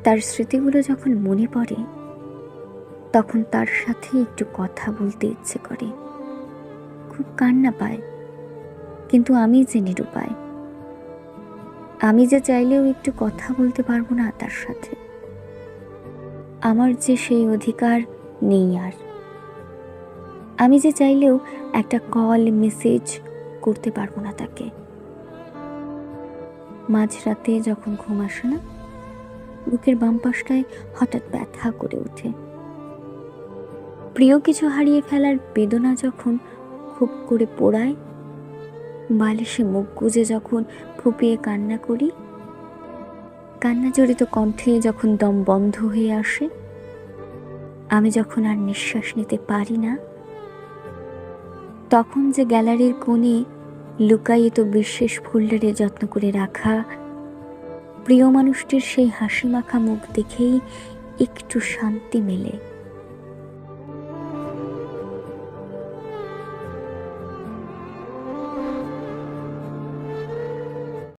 তার স্মৃতিগুলো যখন মনে পড়ে, তখন তার সাথে একটু কথা বলতে ইচ্ছে করে। খুব কান্না পায়, কিন্তু আমি যে নিরুপায়। আমি যে চাইলেও একটু কথা বলতে পারবো না তার সাথে। আমার যে সেই অধিকার নেই আর। আমি যে চাইলেও একটা কল মেসেজ করতে পারবো না তাকে। মাঝরাতে যখন ঘুম আসে না, বুকের বাম পাশটায় হঠাৎ ব্যথা করে ওঠে। প্রিয় কিছু হারিয়ে ফেলার বেদনা যখন খুব করে পোড়ায়, বালিশে মুখ গুজে যখন ফুপিয়ে কান্না করি, কান্না জড়িত কণ্ঠে যখন দম বন্ধ হয়ে আসে, আমি যখন আর নিঃশ্বাস নিতে পারি না, তখন যে গ্যালারির কোণে লুকায়িত বিশেষ ফোল্ডারে যত্ন করে রাখা প্রিয় মানুষটির সেই হাসি মাখা মুখ দেখেই একটু শান্তি মেলে।